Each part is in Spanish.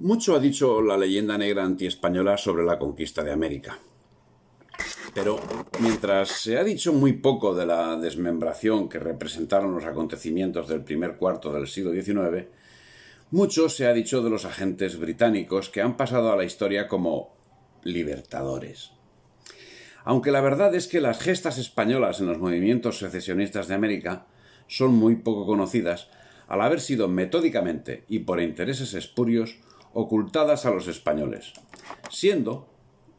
Mucho ha dicho la leyenda negra antiespañola sobre la conquista de América. Pero mientras se ha dicho muy poco de la desmembración que representaron los acontecimientos del primer cuarto del siglo XIX, mucho se ha dicho de los agentes británicos que han pasado a la historia como libertadores. Aunque la verdad es que las gestas españolas en los movimientos secesionistas de América son muy poco conocidas, al haber sido metódicamente y por intereses espurios ocultadas a los españoles, siendo,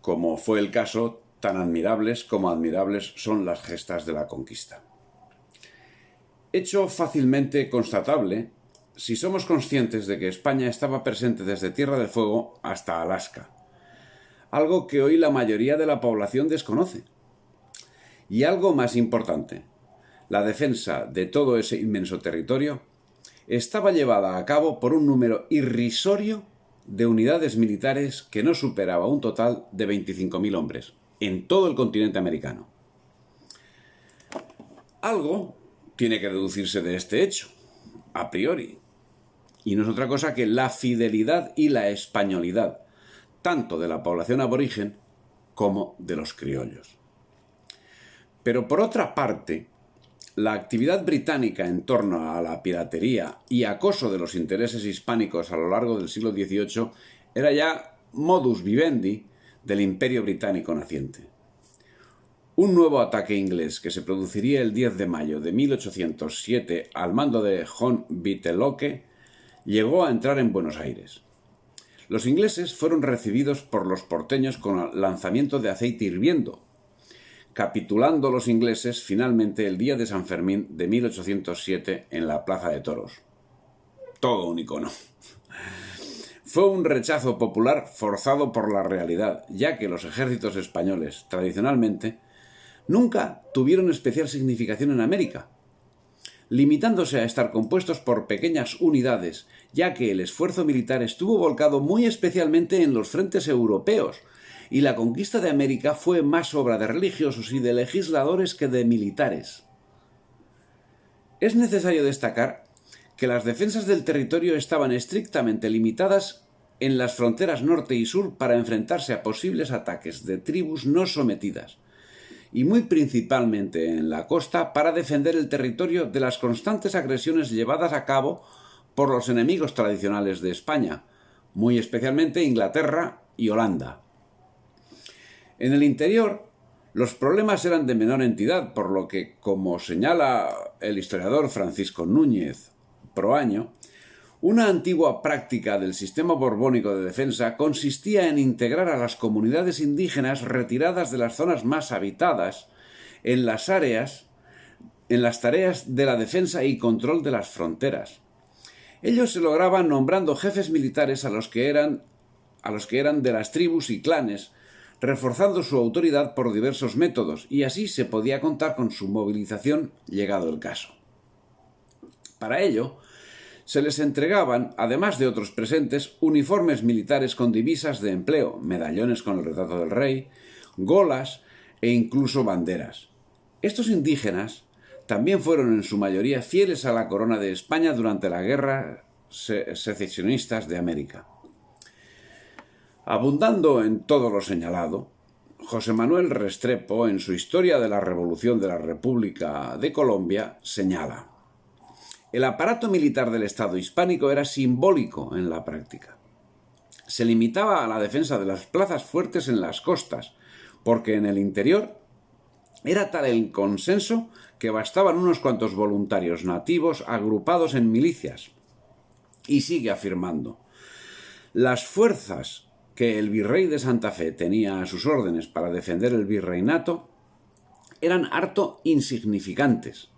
como fue el caso, tan admirables como admirables son las gestas de la conquista. Hecho fácilmente constatable si somos conscientes de que España estaba presente desde Tierra del Fuego hasta Alaska, algo que hoy la mayoría de la población desconoce. Y algo más importante, la defensa de todo ese inmenso territorio estaba llevada a cabo por un número irrisorio de unidades militares que no superaba un total de 25.000 hombres en todo el continente americano. Algo tiene que deducirse de este hecho, a priori, y no es otra cosa que la fidelidad y la españolidad, tanto de la población aborigen como de los criollos. Pero por otra parte, la actividad británica en torno a la piratería y acoso de los intereses hispánicos a lo largo del siglo XVIII era ya modus vivendi del imperio británico naciente. Un nuevo ataque inglés que se produciría el 10 de mayo de 1807 al mando de John Bitelloque llegó a entrar en Buenos Aires. Los ingleses fueron recibidos por los porteños con lanzamiento de aceite hirviendo, capitulando los ingleses finalmente el día de San Fermín de 1807 en la Plaza de Toros. Todo un icono. Fue un rechazo popular forzado por la realidad, ya que los ejércitos españoles, tradicionalmente, nunca tuvieron especial significación en América, limitándose a estar compuestos por pequeñas unidades, ya que el esfuerzo militar estuvo volcado muy especialmente en los frentes europeos, y la conquista de América fue más obra de religiosos y de legisladores que de militares. Es necesario destacar que las defensas del territorio estaban estrictamente limitadas en las fronteras norte y sur para enfrentarse a posibles ataques de tribus no sometidas, y muy principalmente en la costa para defender el territorio de las constantes agresiones llevadas a cabo por los enemigos tradicionales de España, muy especialmente Inglaterra y Holanda. En el interior, los problemas eran de menor entidad, por lo que, como señala el historiador Francisco Núñez Proaño, una antigua práctica del sistema borbónico de defensa consistía en integrar a las comunidades indígenas retiradas de las zonas más habitadas en las tareas de la defensa y control de las fronteras. Ello se lograba nombrando jefes militares a los que eran de las tribus y clanes, reforzando su autoridad por diversos métodos, y así se podía contar con su movilización llegado el caso. Para ello, se les entregaban, además de otros presentes, uniformes militares con divisas de empleo, medallones con el retrato del rey, golas e incluso banderas. Estos indígenas también fueron en su mayoría fieles a la corona de España durante la guerra secesionistas de América. Abundando en todo lo señalado, José Manuel Restrepo, en su Historia de la Revolución de la República de Colombia, señala: el aparato militar del Estado hispánico era simbólico en la práctica. Se limitaba a la defensa de las plazas fuertes en las costas, porque en el interior era tal el consenso que bastaban unos cuantos voluntarios nativos agrupados en milicias. Y sigue afirmando: las fuerzas que el virrey de Santa Fe tenía a sus órdenes para defender el virreinato eran harto insignificantes.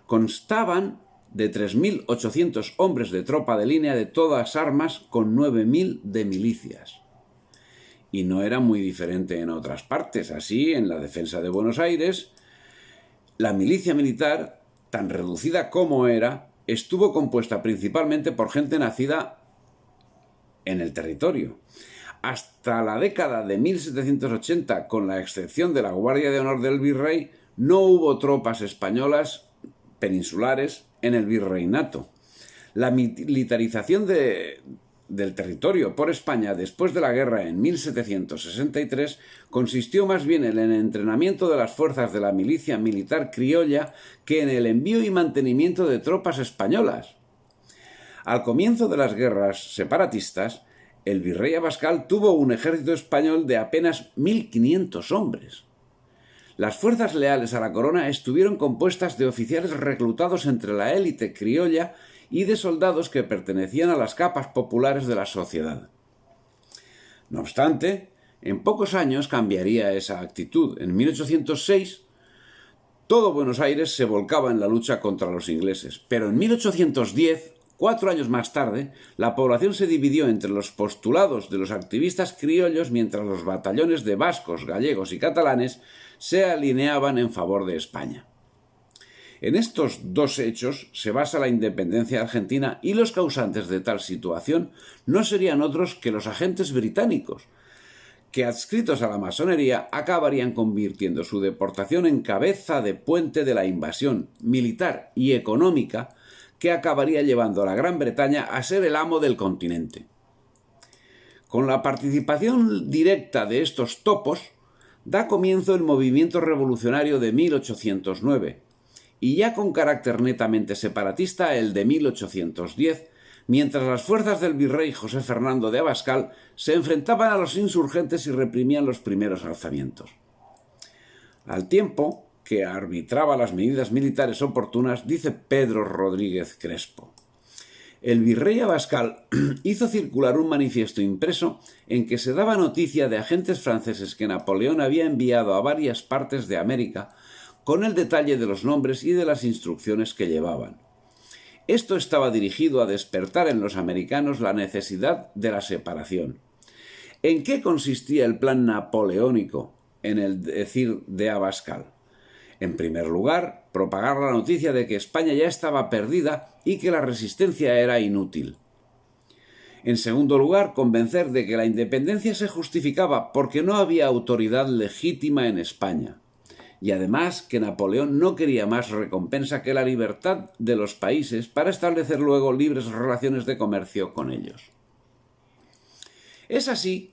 Constaban de 3.800 hombres de tropa de línea de todas armas con 9.000 de milicias. Y no era muy diferente en otras partes. Así, en la defensa de Buenos Aires, la milicia militar, tan reducida como era, estuvo compuesta principalmente por gente nacida en el territorio. Hasta la década de 1780, con la excepción de la Guardia de Honor del Virrey, no hubo tropas españolas peninsulares en el virreinato. La militarización de del territorio por España después de la guerra en 1763 consistió más bien en el entrenamiento de las fuerzas de la milicia militar criolla que en el envío y mantenimiento de tropas españolas. Al comienzo de las guerras separatistas, el virrey Abascal tuvo un ejército español de apenas 1.500 hombres. Las fuerzas leales a la corona estuvieron compuestas de oficiales reclutados entre la élite criolla y de soldados que pertenecían a las capas populares de la sociedad. No obstante, en pocos años cambiaría esa actitud. En 1806, todo Buenos Aires se volcaba en la lucha contra los ingleses, pero en 1810, 4 años más tarde, la población se dividió entre los postulados de los activistas criollos mientras los batallones de vascos, gallegos y catalanes se alineaban en favor de España. En estos dos hechos se basa la independencia argentina y los causantes de tal situación no serían otros que los agentes británicos, que adscritos a la masonería acabarían convirtiendo su deportación en cabeza de puente de la invasión militar y económica que acabaría llevando a la Gran Bretaña a ser el amo del continente. Con la participación directa de estos topos, da comienzo el movimiento revolucionario de 1809, y ya con carácter netamente separatista el de 1810, mientras las fuerzas del virrey José Fernando de Abascal se enfrentaban a los insurgentes y reprimían los primeros alzamientos. Al tiempo que arbitraba las medidas militares oportunas, dice Pedro Rodríguez Crespo: el virrey Abascal hizo circular un manifiesto impreso en que se daba noticia de agentes franceses que Napoleón había enviado a varias partes de América con el detalle de los nombres y de las instrucciones que llevaban. Esto estaba dirigido a despertar en los americanos la necesidad de la separación. ¿En qué consistía el plan napoleónico en el decir de Abascal? En primer lugar, propagar la noticia de que España ya estaba perdida y que la resistencia era inútil. En segundo lugar, convencer de que la independencia se justificaba porque no había autoridad legítima en España. Y además que Napoleón no quería más recompensa que la libertad de los países para establecer luego libres relaciones de comercio con ellos. Es así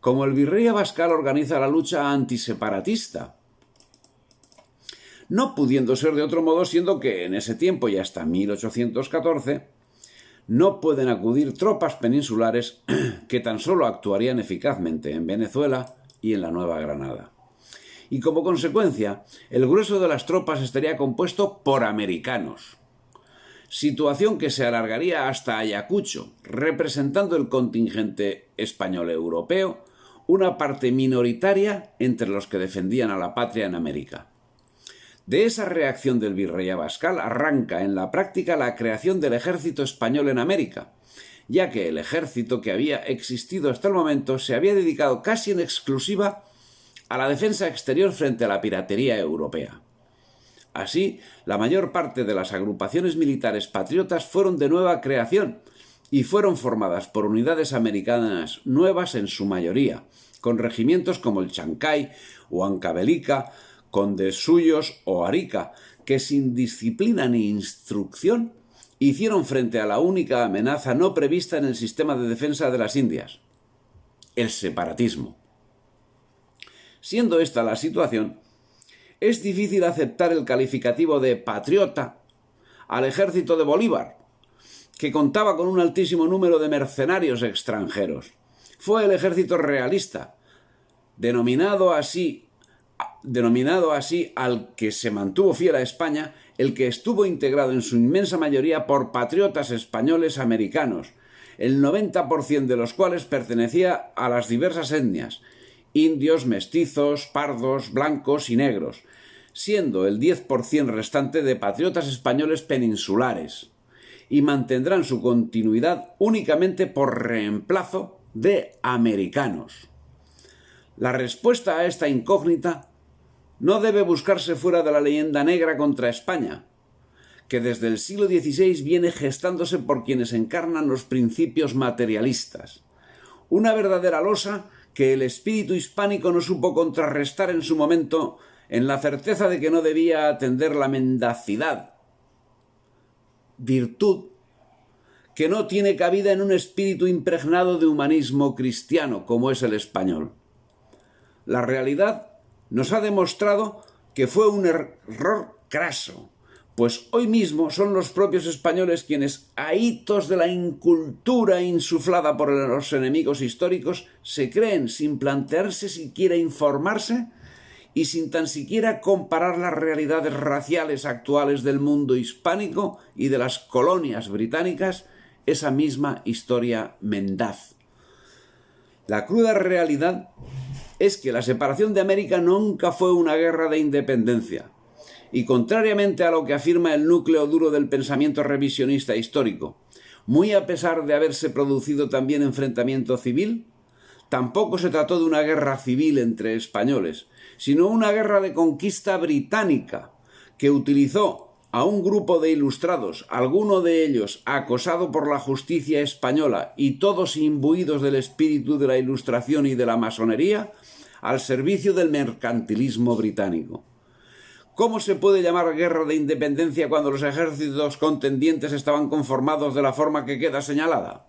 como el virrey Abascal organiza la lucha antiseparatista, no pudiendo ser de otro modo, siendo que en ese tiempo y hasta 1814 no pueden acudir tropas peninsulares que tan solo actuarían eficazmente en Venezuela y en la Nueva Granada. Y como consecuencia, el grueso de las tropas estaría compuesto por americanos, situación que se alargaría hasta Ayacucho, representando el contingente español europeo, una parte minoritaria entre los que defendían a la patria en América. De esa reacción del virrey Abascal arranca en la práctica la creación del ejército español en América, ya que el ejército que había existido hasta el momento se había dedicado casi en exclusiva a la defensa exterior frente a la piratería europea. Así, la mayor parte de las agrupaciones militares patriotas fueron de nueva creación y fueron formadas por unidades americanas nuevas en su mayoría, con regimientos como el Chancay, Huancavelica, Condes Suyos o Arica, que sin disciplina ni instrucción hicieron frente a la única amenaza no prevista en el sistema de defensa de las Indias: el separatismo. Siendo esta la situación, es difícil aceptar el calificativo de patriota al ejército de Bolívar, que contaba con un altísimo número de mercenarios extranjeros. Fue el ejército realista, denominado así al que se mantuvo fiel a España, el que estuvo integrado en su inmensa mayoría por patriotas españoles americanos, el 90% de los cuales pertenecía a las diversas etnias: indios, mestizos, pardos, blancos y negros, siendo el 10% restante de patriotas españoles peninsulares, y mantendrán su continuidad únicamente por reemplazo de americanos. La respuesta a esta incógnita no debe buscarse fuera de la leyenda negra contra España, que desde el siglo XVI viene gestándose por quienes encarnan los principios materialistas. Una verdadera losa que el espíritu hispánico no supo contrarrestar en su momento, en la certeza de que no debía atender la mendacidad, virtud que no tiene cabida en un espíritu impregnado de humanismo cristiano como es el español. La realidad nos ha demostrado que fue un error craso, pues hoy mismo son los propios españoles quienes, a hitos de la incultura insuflada por los enemigos históricos, se creen sin plantearse siquiera informarse y sin tan siquiera comparar las realidades raciales actuales del mundo hispánico y de las colonias británicas, esa misma historia mendaz. La cruda realidad es que la separación de América nunca fue una guerra de independencia, y contrariamente a lo que afirma el núcleo duro del pensamiento revisionista histórico, muy a pesar de haberse producido también enfrentamiento civil, tampoco se trató de una guerra civil entre españoles, sino una guerra de conquista británica, que utilizó a un grupo de ilustrados, alguno de ellos acosado por la justicia española y todos imbuidos del espíritu de la Ilustración y de la masonería, al servicio del mercantilismo británico. ¿Cómo se puede llamar guerra de independencia cuando los ejércitos contendientes estaban conformados de la forma que queda señalada?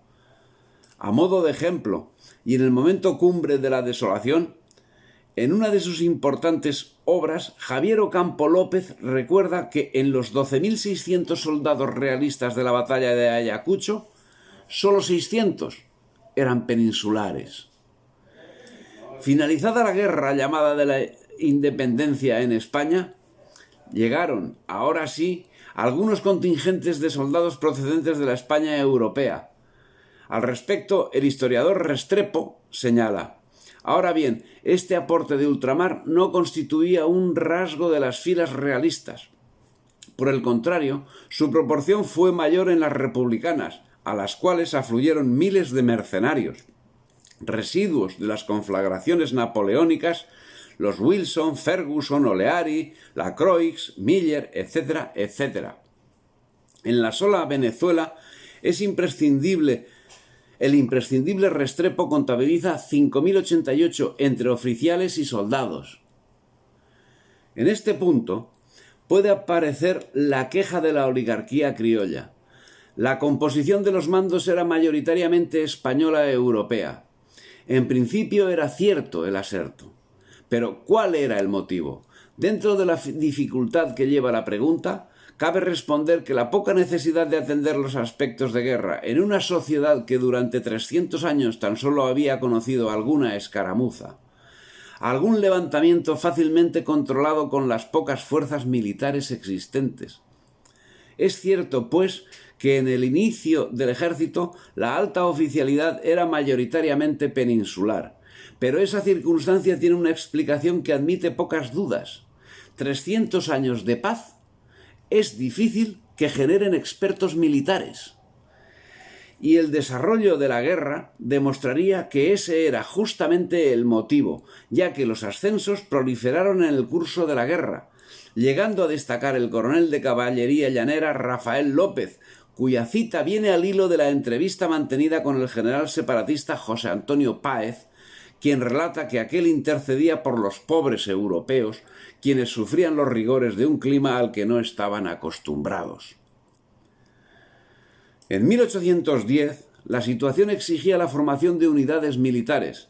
A modo de ejemplo, y en el momento cumbre de la desolación, en una de sus importantes obras, Javier Ocampo López recuerda que en los 12.600 soldados realistas de la batalla de Ayacucho, solo 600 eran peninsulares. Finalizada la guerra llamada de la independencia en España, llegaron, ahora sí, algunos contingentes de soldados procedentes de la España europea. Al respecto, el historiador Restrepo señala: ahora bien, este aporte de ultramar no constituía un rasgo de las filas realistas. Por el contrario, su proporción fue mayor en las republicanas, a las cuales afluyeron miles de mercenarios, residuos de las conflagraciones napoleónicas, los Wilson, Ferguson, Oleari, Lacroix, Miller, etcétera, etcétera. En la sola Venezuela el imprescindible Restrepo contabiliza 5.088 entre oficiales y soldados. En este punto puede aparecer la queja de la oligarquía criolla. La composición de los mandos era mayoritariamente española e europea. En principio era cierto el aserto. Pero ¿cuál era el motivo? Dentro de la dificultad que lleva la pregunta, cabe responder que la poca necesidad de atender los aspectos de guerra en una sociedad que durante 300 años tan solo había conocido alguna escaramuza, algún levantamiento fácilmente controlado con las pocas fuerzas militares existentes. Es cierto, pues, que en el inicio del ejército la alta oficialidad era mayoritariamente peninsular, pero esa circunstancia tiene una explicación que admite pocas dudas. 300 años de paz es difícil que generen expertos militares. Y el desarrollo de la guerra demostraría que ese era justamente el motivo, ya que los ascensos proliferaron en el curso de la guerra, llegando a destacar el coronel de caballería llanera Rafael López, cuya cita viene al hilo de la entrevista mantenida con el general separatista José Antonio Páez, quien relata que aquel intercedía por los pobres europeos, quienes sufrían los rigores de un clima al que no estaban acostumbrados. En 1810, la situación exigía la formación de unidades militares.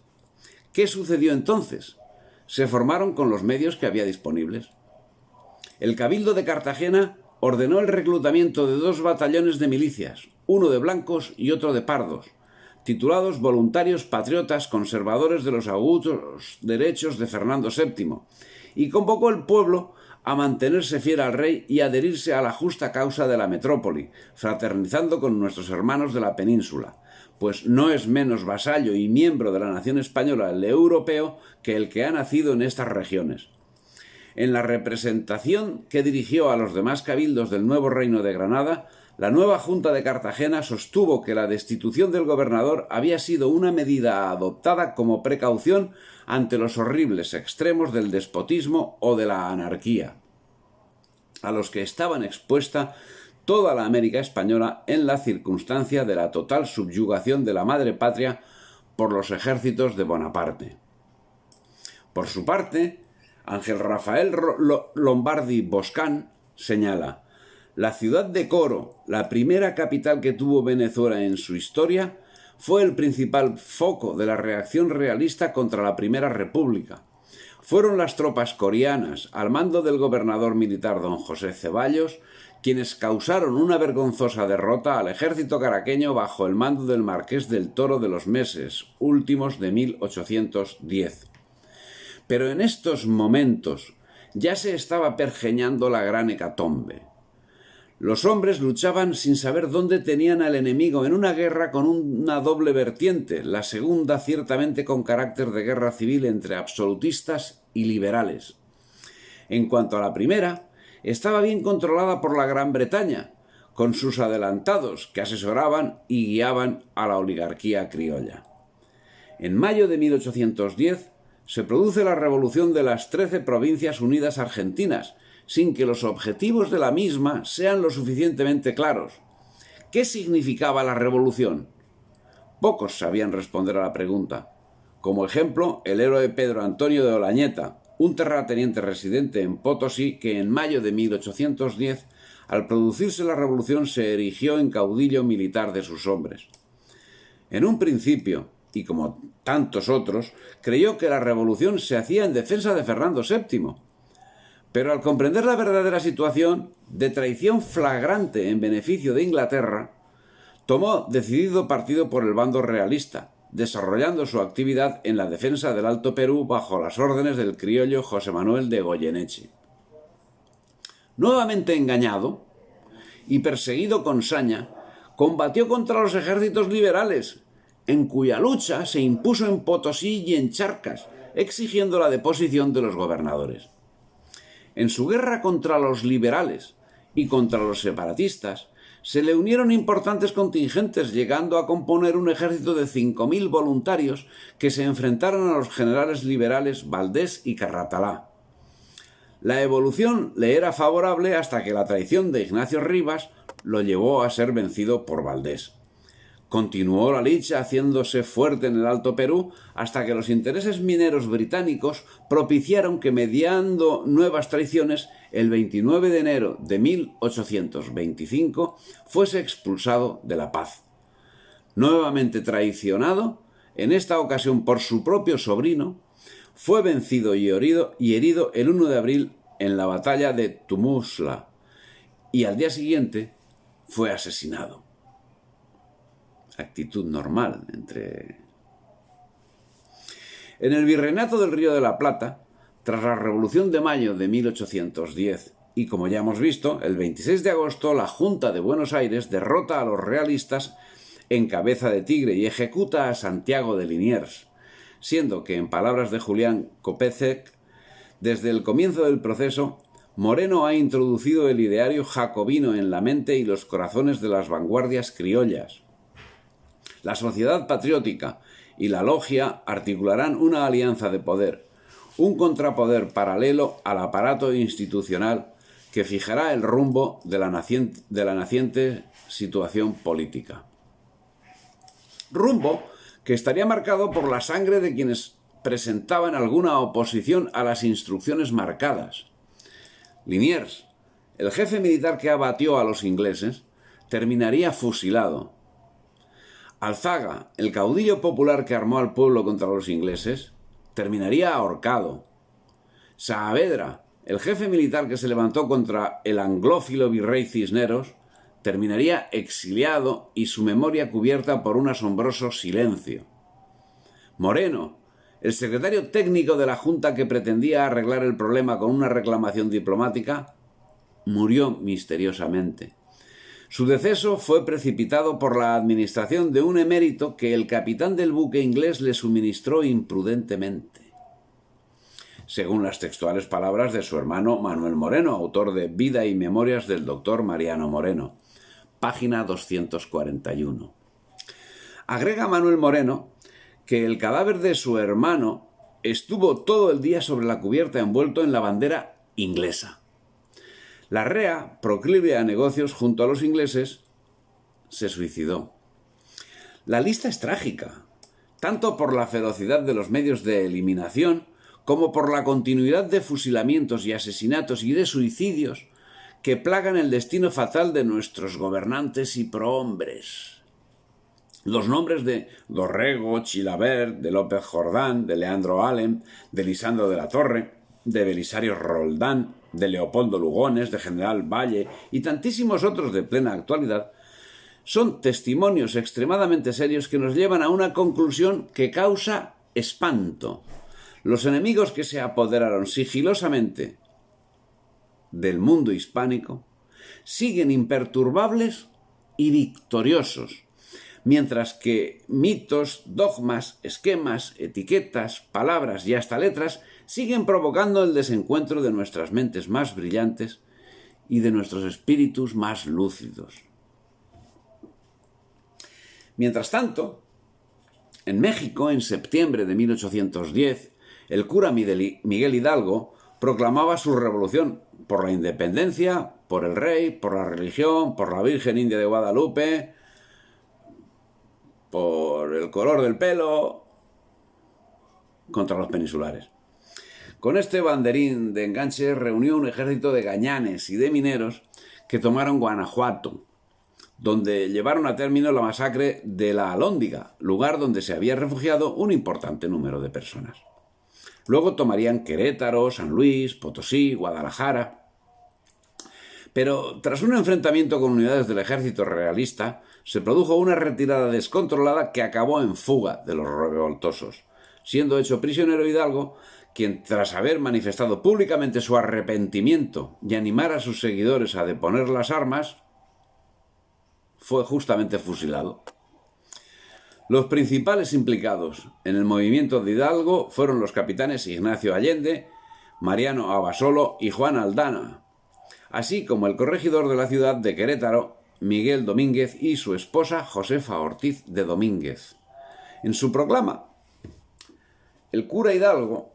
¿Qué sucedió entonces? Se formaron con los medios que había disponibles. El Cabildo de Cartagena ordenó el reclutamiento de 2 batallones de milicias, uno de blancos y otro de pardos, titulados Voluntarios Patriotas Conservadores de los Augustos Derechos de Fernando VII, y convocó al pueblo a mantenerse fiel al rey y adherirse a la justa causa de la metrópoli, fraternizando con nuestros hermanos de la península, pues no es menos vasallo y miembro de la nación española el europeo que el que ha nacido en estas regiones. En la representación que dirigió a los demás cabildos del nuevo reino de Granada, la nueva Junta de Cartagena sostuvo que la destitución del gobernador había sido una medida adoptada como precaución ante los horribles extremos del despotismo o de la anarquía, a los que estaban expuesta toda la América española en la circunstancia de la total subyugación de la madre patria por los ejércitos de Bonaparte. Por su parte, Ángel Rafael Lombardi Boscán señala: La ciudad de Coro, la primera capital que tuvo Venezuela en su historia, fue el principal foco de la reacción realista contra la Primera República. Fueron las tropas corianas, al mando del gobernador militar don José Ceballos, quienes causaron una vergonzosa derrota al ejército caraqueño bajo el mando del marqués del Toro de los Meses, últimos de 1810. Pero en estos momentos ya se estaba pergeñando la gran hecatombe. Los hombres luchaban sin saber dónde tenían al enemigo en una guerra con una doble vertiente, la segunda ciertamente con carácter de guerra civil entre absolutistas y liberales. En cuanto a la primera, estaba bien controlada por la Gran Bretaña, con sus adelantados que asesoraban y guiaban a la oligarquía criolla. En mayo de 1810 se produce la revolución de las 13 provincias unidas argentinas, sin que los objetivos de la misma sean lo suficientemente claros. ¿Qué significaba la revolución? Pocos sabían responder a la pregunta. Como ejemplo, el héroe Pedro Antonio de Olañeta, un terrateniente residente en Potosí que en mayo de 1810, al producirse la revolución, se erigió en caudillo militar de sus hombres. En un principio, y como tantos otros, creyó que la revolución se hacía en defensa de Fernando VII. Pero al comprender la verdadera situación de traición flagrante en beneficio de Inglaterra, tomó decidido partido por el bando realista, desarrollando su actividad en la defensa del Alto Perú bajo las órdenes del criollo José Manuel de Goyeneche. Nuevamente engañado y perseguido con saña, combatió contra los ejércitos liberales, en cuya lucha se impuso en Potosí y en Charcas, exigiendo la deposición de los gobernadores. En su guerra contra los liberales y contra los separatistas, se le unieron importantes contingentes, llegando a componer un ejército de 5.000 voluntarios que se enfrentaron a los generales liberales Valdés y Carratalá. La evolución le era favorable hasta que la traición de Ignacio Rivas lo llevó a ser vencido por Valdés. Continuó la lucha haciéndose fuerte en el Alto Perú hasta que los intereses mineros británicos propiciaron que, mediando nuevas traiciones, el 29 de enero de 1825 fuese expulsado de La Paz. Nuevamente traicionado, en esta ocasión por su propio sobrino, fue vencido y herido el 1 de abril en la batalla de Tumusla y al día siguiente fue asesinado. Actitud normal En el Virreinato del Río de la Plata, tras la Revolución de Mayo de 1810, y como ya hemos visto, el 26 de agosto la Junta de Buenos Aires derrota a los realistas en Cabeza de Tigre y ejecuta a Santiago de Liniers, siendo que, en palabras de Julián Kopecek, desde el comienzo del proceso, Moreno ha introducido el ideario jacobino en la mente y los corazones de las vanguardias criollas. La Sociedad Patriótica y la Logia articularán una alianza de poder, un contrapoder paralelo al aparato institucional que fijará el rumbo de la naciente situación política. Rumbo que estaría marcado por la sangre de quienes presentaban alguna oposición a las instrucciones marcadas. Liniers, el jefe militar que abatió a los ingleses, terminaría fusilado. Alzaga, el caudillo popular que armó al pueblo contra los ingleses, terminaría ahorcado. Saavedra, el jefe militar que se levantó contra el anglófilo virrey Cisneros, terminaría exiliado y su memoria cubierta por un asombroso silencio. Moreno, el secretario técnico de la Junta que pretendía arreglar el problema con una reclamación diplomática, murió misteriosamente. Su deceso fue precipitado por la administración de un emérito que el capitán del buque inglés le suministró imprudentemente. Según las textuales palabras de su hermano Manuel Moreno, autor de Vida y Memorias del doctor Mariano Moreno, página 241. Agrega Manuel Moreno que el cadáver de su hermano estuvo todo el día sobre la cubierta envuelto en la bandera inglesa. Larrea, proclive a negocios junto a los ingleses, se suicidó. La lista es trágica, tanto por la ferocidad de los medios de eliminación como por la continuidad de fusilamientos y asesinatos y de suicidios que plagan el destino fatal de nuestros gobernantes y prohombres. Los nombres de Dorrego, Chilavert, de López Jordán, de Leandro Alem, de Lisandro de la Torre, de Belisario Roldán, de Leopoldo Lugones, de General Valle y tantísimos otros de plena actualidad, son testimonios extremadamente serios que nos llevan a una conclusión que causa espanto. Los enemigos que se apoderaron sigilosamente del mundo hispánico siguen imperturbables y victoriosos, mientras que mitos, dogmas, esquemas, etiquetas, palabras y hasta letras siguen provocando el desencuentro de nuestras mentes más brillantes y de nuestros espíritus más lúcidos. Mientras tanto, en México, en septiembre de 1810, el cura Miguel Hidalgo proclamaba su revolución por la independencia, por el rey, por la religión, por la Virgen India de Guadalupe, por el color del pelo, contra los peninsulares. Con este banderín de enganche reunió un ejército de gañanes y de mineros que tomaron Guanajuato, donde llevaron a término la masacre de la Alhóndiga, lugar donde se había refugiado un importante número de personas. Luego tomarían Querétaro, San Luis, Potosí, Guadalajara. Pero tras un enfrentamiento con unidades del ejército realista, se produjo una retirada descontrolada que acabó en fuga de los revoltosos, siendo hecho prisionero Hidalgo, quien tras haber manifestado públicamente su arrepentimiento y animar a sus seguidores a deponer las armas, fue justamente fusilado. Los principales implicados en el movimiento de Hidalgo fueron los capitanes Ignacio Allende, Mariano Abasolo y Juan Aldana, así como el corregidor de la ciudad de Querétaro, Miguel Domínguez, y su esposa Josefa Ortiz de Domínguez. En su proclama, el cura Hidalgo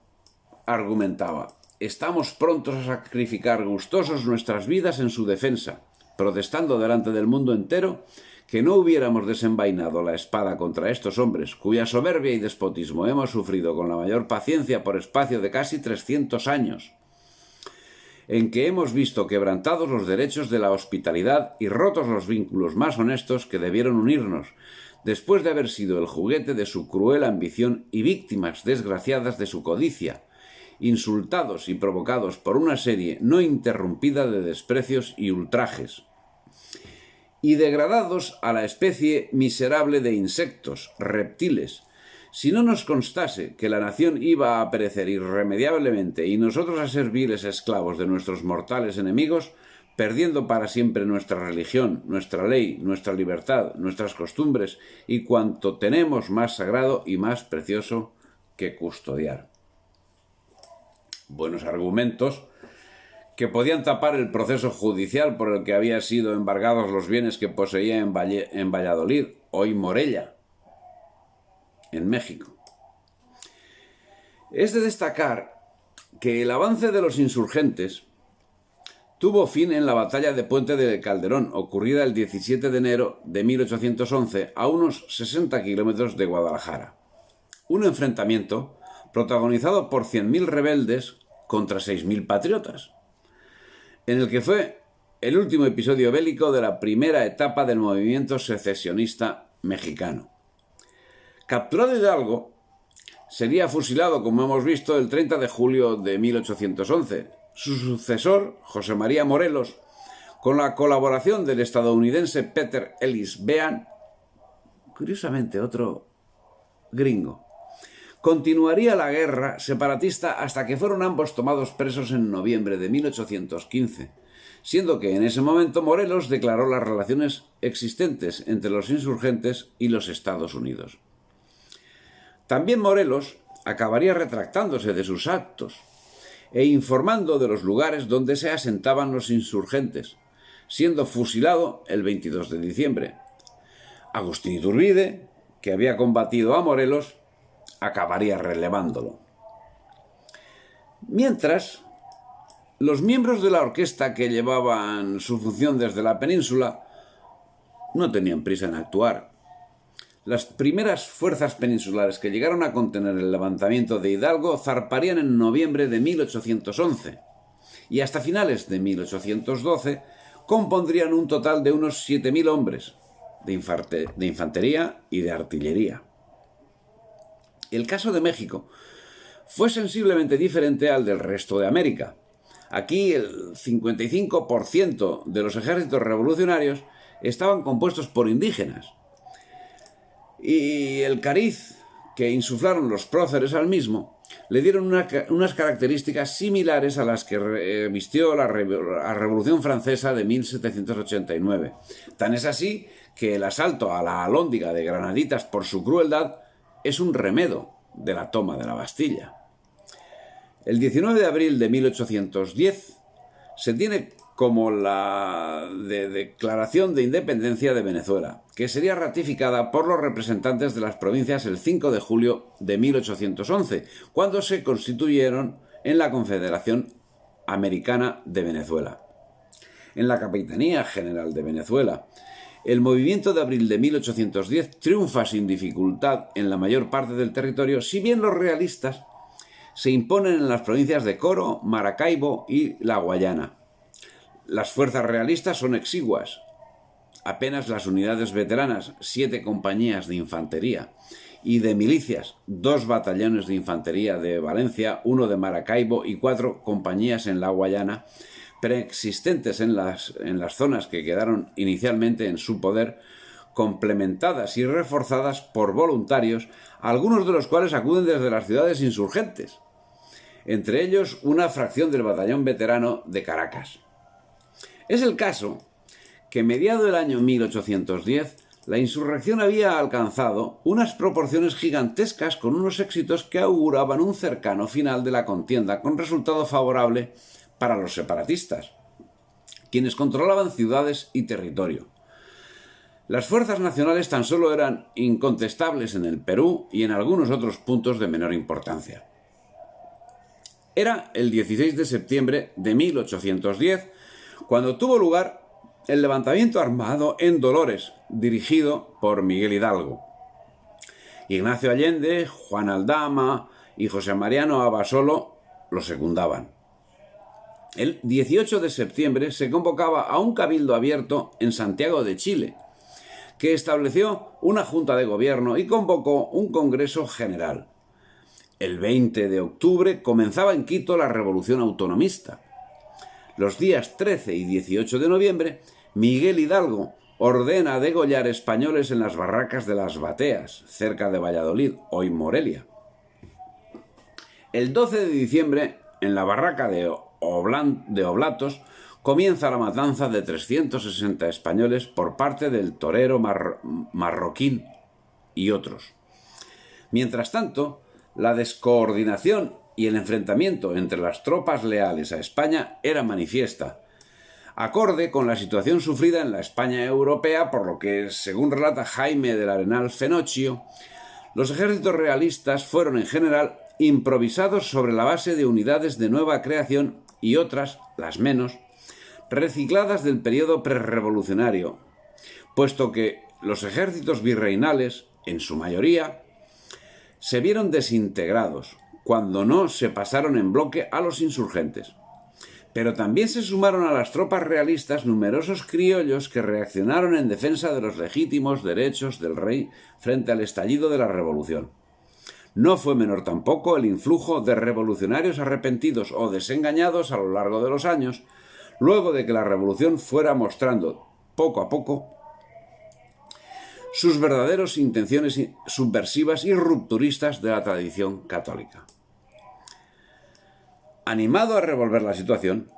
argumentaba: estamos prontos a sacrificar gustosos nuestras vidas en su defensa, protestando delante del mundo entero que no hubiéramos desenvainado la espada contra estos hombres, cuya soberbia y despotismo hemos sufrido con la mayor paciencia por espacio de casi 300 años, en que hemos visto quebrantados los derechos de la hospitalidad y rotos los vínculos más honestos que debieron unirnos, después de haber sido el juguete de su cruel ambición y víctimas desgraciadas de su codicia, insultados y provocados por una serie no interrumpida de desprecios y ultrajes, y degradados a la especie miserable de insectos, reptiles. Si no nos constase que la nación iba a perecer irremediablemente y nosotros a ser viles esclavos de nuestros mortales enemigos, perdiendo para siempre nuestra religión, nuestra ley, nuestra libertad, nuestras costumbres y cuanto tenemos más sagrado y más precioso que custodiar. Buenos argumentos que podían tapar el proceso judicial por el que habían sido embargados los bienes que poseía en Valladolid, hoy Morella, en México. Es de destacar que el avance de los insurgentes tuvo fin en la batalla de Puente de Calderón, ocurrida el 17 de enero de 1811 a unos 60 kilómetros de Guadalajara. Un enfrentamiento protagonizado por 100.000 rebeldes contra 6.000 patriotas, en el que fue el último episodio bélico de la primera etapa del movimiento secesionista mexicano. Capturado Hidalgo, sería fusilado, como hemos visto, el 30 de julio de 1811. Su sucesor, José María Morelos, con la colaboración del estadounidense Peter Ellis Bean, curiosamente otro gringo, continuaría la guerra separatista hasta que fueron ambos tomados presos en noviembre de 1815, siendo que en ese momento Morelos declaró las relaciones existentes entre los insurgentes y los Estados Unidos. También Morelos acabaría retractándose de sus actos e informando de los lugares donde se asentaban los insurgentes, siendo fusilado el 22 de diciembre. Agustín Iturbide, que había combatido a Morelos, acabaría relevándolo. Mientras, los miembros de la orquesta que llevaban su función desde la península no tenían prisa en actuar. Las primeras fuerzas peninsulares que llegaron a contener el levantamiento de Hidalgo zarparían en noviembre de 1811, y hasta finales de 1812 compondrían un total de unos 7.000 hombres de infantería y de artillería. El caso de México fue sensiblemente diferente al del resto de América. Aquí el 55% de los ejércitos revolucionarios estaban compuestos por indígenas, y el cariz que insuflaron los próceres al mismo le dieron unas características similares a las que vistió la Revolución Francesa de 1789. Tan es así que el asalto a la Alhóndiga de Granaditas por su crueldad es un remedo de la toma de la Bastilla. El 19 de abril de 1810 se tiene como la Declaración de Independencia de Venezuela, que sería ratificada por los representantes de las provincias el 5 de julio de 1811, cuando se constituyeron en la Confederación Americana de Venezuela. En la Capitanía General de Venezuela, el movimiento de abril de 1810 triunfa sin dificultad en la mayor parte del territorio, si bien los realistas se imponen en las provincias de Coro, Maracaibo y La Guayana. Las fuerzas realistas son exiguas. Apenas las unidades veteranas, 7 compañías de infantería, y de milicias, 2 batallones de infantería de Valencia, 1 de Maracaibo y 4 compañías en La Guayana, preexistentes en las zonas que quedaron inicialmente en su poder, complementadas y reforzadas por voluntarios, algunos de los cuales acuden desde las ciudades insurgentes, entre ellos una fracción del batallón veterano de Caracas. Es el caso que mediado el año 1810 la insurrección había alcanzado unas proporciones gigantescas con unos éxitos que auguraban un cercano final de la contienda con resultado favorable para los separatistas, quienes controlaban ciudades y territorio. Las fuerzas nacionales tan solo eran incontestables en el Perú y en algunos otros puntos de menor importancia. Era el 16 de septiembre de 1810 cuando tuvo lugar el levantamiento armado en Dolores, dirigido por Miguel Hidalgo. Ignacio Allende, Juan Aldama y José Mariano Abasolo lo secundaban. El 18 de septiembre se convocaba a un cabildo abierto en Santiago de Chile, que estableció una junta de gobierno y convocó un congreso general. El 20 de octubre comenzaba en Quito la revolución autonomista. Los días 13 y 18 de noviembre, Miguel Hidalgo ordena degollar españoles en las barracas de Las Bateas, cerca de Valladolid, hoy Morelia. El 12 de diciembre, en la barraca de Oblatos, comienza la matanza de 360 españoles por parte del torero Marroquín y otros. Mientras tanto, la descoordinación y el enfrentamiento entre las tropas leales a España era manifiesta, acorde con la situación sufrida en la España europea, por lo que, según relata Jaime del Arenal Fenochio, los ejércitos realistas fueron en general improvisados sobre la base de unidades de nueva creación y otras, las menos, recicladas del periodo prerrevolucionario, puesto que los ejércitos virreinales, en su mayoría, se vieron desintegrados, cuando no se pasaron en bloque a los insurgentes. Pero también se sumaron a las tropas realistas numerosos criollos que reaccionaron en defensa de los legítimos derechos del rey frente al estallido de la revolución. No fue menor tampoco el influjo de revolucionarios arrepentidos o desengañados a lo largo de los años, luego de que la revolución fuera mostrando, poco a poco, sus verdaderas intenciones subversivas y rupturistas de la tradición católica. Animado a revolver la situación,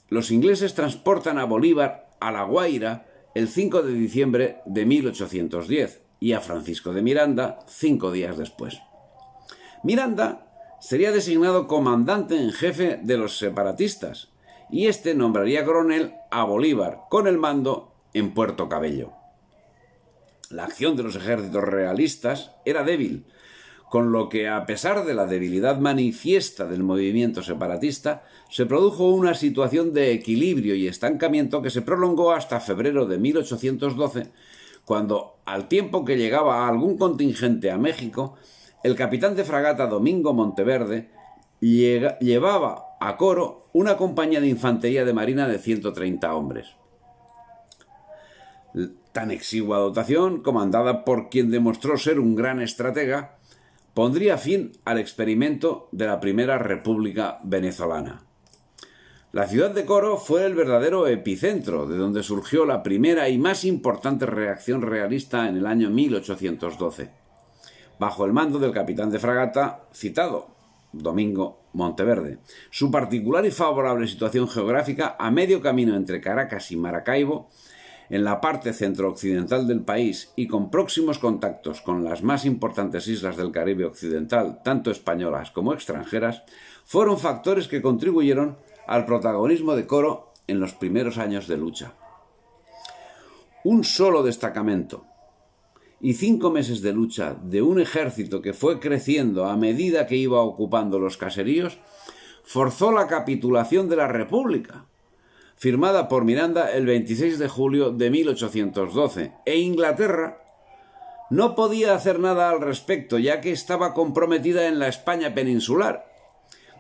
los ingleses transportan a Bolívar a La Guaira el 5 de diciembre de 1810 y a Francisco de Miranda 5 días después. Miranda sería designado comandante en jefe de los separatistas y este nombraría coronel a Bolívar con el mando en Puerto Cabello. La acción de los ejércitos realistas era débil, con lo que, a pesar de la debilidad manifiesta del movimiento separatista, se produjo una situación de equilibrio y estancamiento que se prolongó hasta febrero de 1812, cuando, al tiempo que llegaba algún contingente a México, el capitán de fragata Domingo Monteverde llevaba a Coro una compañía de infantería de marina de 130 hombres. Tan exigua dotación, comandada por quien demostró ser un gran estratega, pondría fin al experimento de la primera República Venezolana. La ciudad de Coro fue el verdadero epicentro de donde surgió la primera y más importante reacción realista en el año 1812, bajo el mando del capitán de fragata citado, Domingo Monteverde. Su particular y favorable situación geográfica a medio camino entre Caracas y Maracaibo, en la parte centro-occidental del país y con próximos contactos con las más importantes islas del Caribe occidental, tanto españolas como extranjeras, fueron factores que contribuyeron al protagonismo de Coro en los primeros años de lucha. Un solo destacamento y 5 meses de lucha de un ejército que fue creciendo a medida que iba ocupando los caseríos, forzó la capitulación de la República, firmada por Miranda el 26 de julio de 1812, e Inglaterra no podía hacer nada al respecto, ya que estaba comprometida en la España peninsular.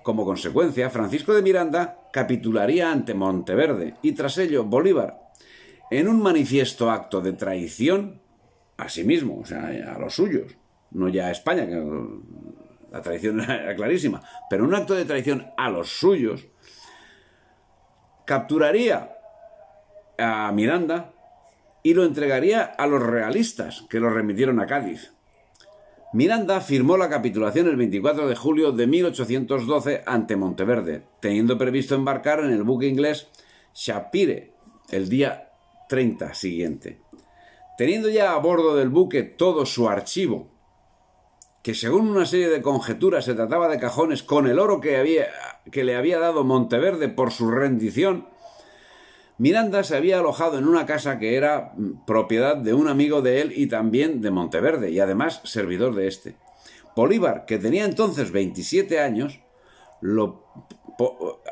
Como consecuencia, Francisco de Miranda capitularía ante Monteverde y tras ello Bolívar, en un manifiesto acto de traición a sí mismo, o sea, a los suyos, no ya a España, que la traición era clarísima, pero un acto de traición a los suyos, capturaría a Miranda y lo entregaría a los realistas, que lo remitieron a Cádiz. Miranda firmó la capitulación el 24 de julio de 1812 ante Monteverde, teniendo previsto embarcar en el buque inglés Shapire el día 30 siguiente. Teniendo ya a bordo del buque todo su archivo, que según una serie de conjeturas se trataba de cajones con el oro que le había dado Monteverde por su rendición, Miranda se había alojado en una casa que era propiedad de un amigo de él y también de Monteverde, y además servidor de este. Bolívar, que tenía entonces 27 años, lo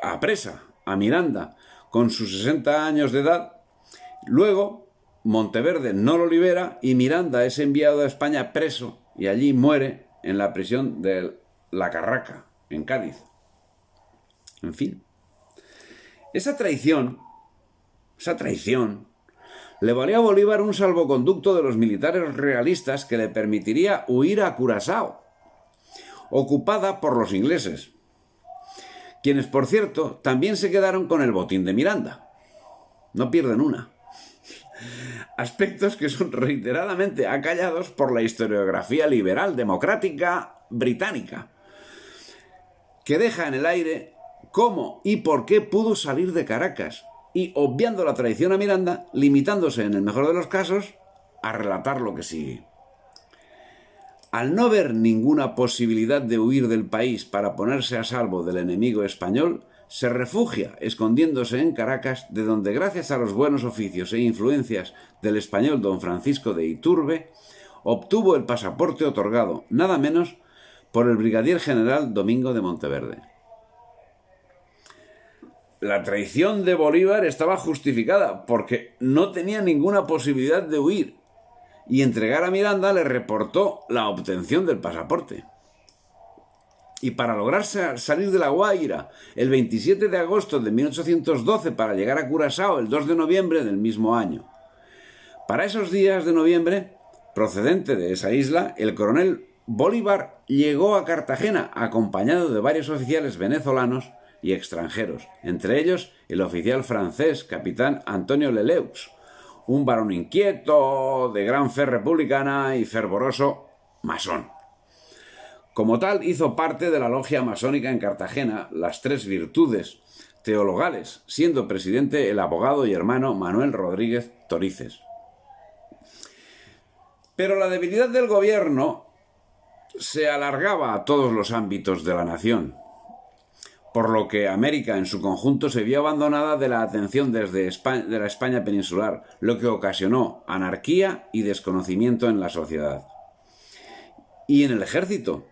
apresa a Miranda con sus 60 años de edad. Luego, Monteverde no lo libera y Miranda es enviado a España preso y allí muere en la prisión de La Carraca, en Cádiz. En fin, esa traición le valió a Bolívar un salvoconducto de los militares realistas que le permitiría huir a Curazao, ocupada por los ingleses, quienes, por cierto, también se quedaron con el botín de Miranda. No pierden una. Aspectos que son reiteradamente acallados por la historiografía liberal democrática británica, que deja en el aire cómo y por qué pudo salir de Caracas, y obviando la traición a Miranda, limitándose en el mejor de los casos a relatar lo que sigue. Al no ver ninguna posibilidad de huir del país para ponerse a salvo del enemigo español, se refugia escondiéndose en Caracas, de donde, gracias a los buenos oficios e influencias del español don Francisco de Iturbe, obtuvo el pasaporte otorgado, nada menos, por el brigadier general Domingo de Monteverde. La traición de Bolívar estaba justificada porque no tenía ninguna posibilidad de huir, y entregar a Miranda le reportó la obtención del pasaporte. Y para lograr salir de La Guaira el 27 de agosto de 1812 para llegar a Curazao el 2 de noviembre del mismo año. Para esos días de noviembre, procedente de esa isla, el coronel Bolívar llegó a Cartagena acompañado de varios oficiales venezolanos y extranjeros, entre ellos el oficial francés capitán Antonio Leleux, un varón inquieto, de gran fe republicana y fervoroso masón. Como tal, hizo parte de la logia masónica en Cartagena, las Tres Virtudes Teologales, siendo presidente el abogado y hermano Manuel Rodríguez Torices. Pero la debilidad del gobierno se alargaba a todos los ámbitos de la nación, por lo que América en su conjunto se vio abandonada de la atención desde de la España peninsular, lo que ocasionó anarquía y desconocimiento en la sociedad. Y en el ejército,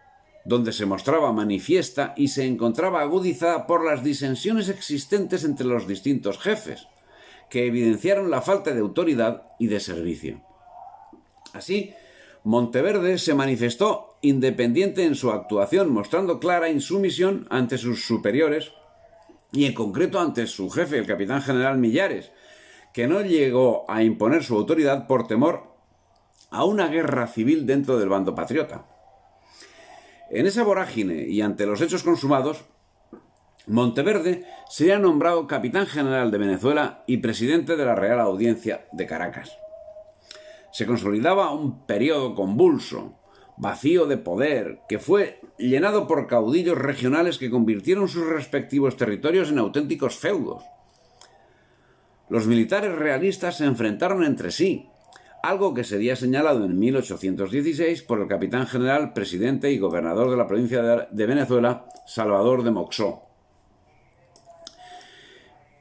donde se mostraba manifiesta y se encontraba agudizada por las disensiones existentes entre los distintos jefes, que evidenciaron la falta de autoridad y de servicio. Así, Monteverde se manifestó independiente en su actuación, mostrando clara insumisión ante sus superiores y en concreto ante su jefe, el capitán general Millares, que no llegó a imponer su autoridad por temor a una guerra civil dentro del bando patriota. En esa vorágine y ante los hechos consumados, Monteverde sería nombrado capitán general de Venezuela y presidente de la Real Audiencia de Caracas. Se consolidaba un periodo convulso, vacío de poder, que fue llenado por caudillos regionales que convirtieron sus respectivos territorios en auténticos feudos. Los militares realistas se enfrentaron entre sí, algo que sería señalado en 1816 por el capitán general, presidente y gobernador de la provincia de Venezuela, Salvador de Moxó.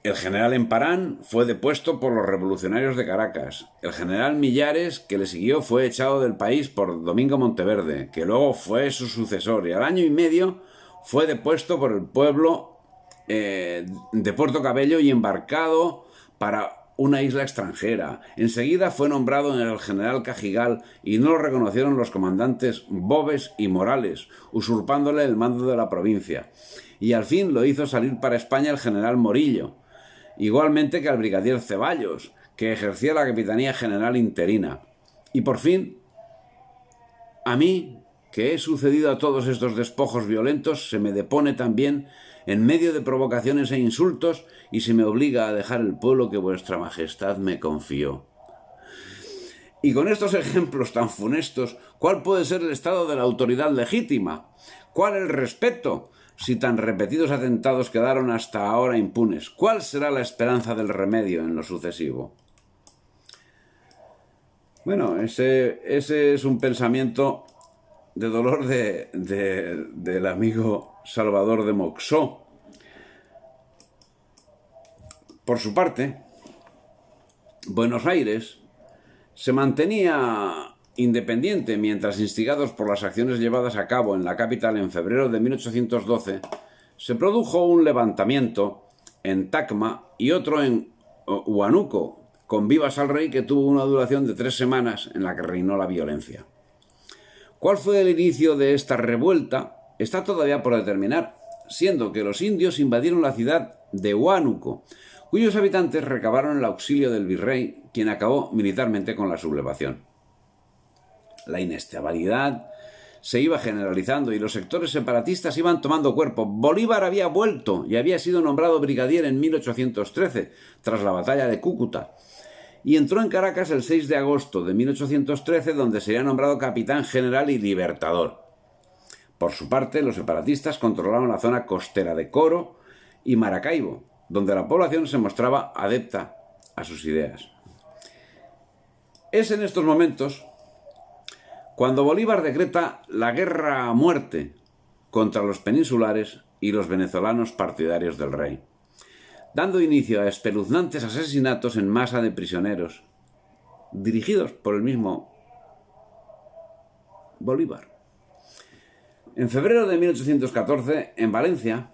El general Emparán fue depuesto por los revolucionarios de Caracas. El general Millares, que le siguió, fue echado del país por Domingo Monteverde, que luego fue su sucesor, y al año y medio fue depuesto por el pueblo de Puerto Cabello y embarcado para una isla extranjera. Enseguida fue nombrado en el general Cajigal y no lo reconocieron los comandantes Boves y Morales, usurpándole el mando de la provincia. Y al fin lo hizo salir para España el general Morillo, igualmente que al brigadier Ceballos, que ejercía la capitanía general interina. Y por fin, a mí, que he sucedido a todos estos despojos violentos, se me depone también en medio de provocaciones e insultos y se me obliga a dejar el pueblo que vuestra majestad me confió. Y con estos ejemplos tan funestos, ¿cuál puede ser el estado de la autoridad legítima? ¿Cuál el respeto, si tan repetidos atentados quedaron hasta ahora impunes? ¿Cuál será la esperanza del remedio en lo sucesivo? Bueno, ese es un pensamiento de dolor del amigo Salvador de Moxó. Por su parte, Buenos Aires se mantenía independiente mientras, instigados por las acciones llevadas a cabo en la capital en febrero de 1812, se produjo un levantamiento en Tacna y otro en Huánuco, con vivas al rey, que tuvo una duración de 3 semanas en la que reinó la violencia. ¿Cuál fue el inicio de esta revuelta? Está todavía por determinar, siendo que los indios invadieron la ciudad de Huánuco, cuyos habitantes recabaron el auxilio del virrey, quien acabó militarmente con la sublevación. La inestabilidad se iba generalizando y los sectores separatistas iban tomando cuerpo. Bolívar había vuelto y había sido nombrado brigadier en 1813, tras la batalla de Cúcuta, y entró en Caracas el 6 de agosto de 1813, donde sería nombrado capitán general y libertador. Por su parte, los separatistas controlaban la zona costera de Coro y Maracaibo, donde la población se mostraba adepta a sus ideas. Es en estos momentos cuando Bolívar decreta la guerra a muerte contra los peninsulares y los venezolanos partidarios del rey, dando inicio a espeluznantes asesinatos en masa de prisioneros, dirigidos por el mismo Bolívar. En febrero de 1814, en Valencia,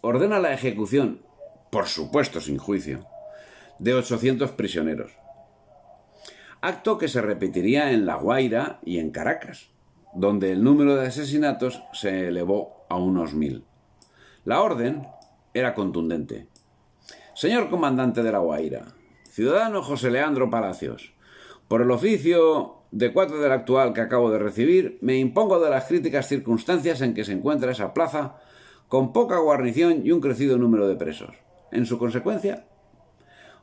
ordena la ejecución, por supuesto sin juicio, de 800 prisioneros. Acto que se repetiría en La Guaira y en Caracas, donde el número de asesinatos se elevó a unos 1000. La orden era contundente. Señor comandante de La Guaira, ciudadano José Leandro Palacios, por el oficio de 4 del actual que acabo de recibir, me impongo de las críticas circunstancias en que se encuentra esa plaza, con poca guarnición y un crecido número de presos. En su consecuencia,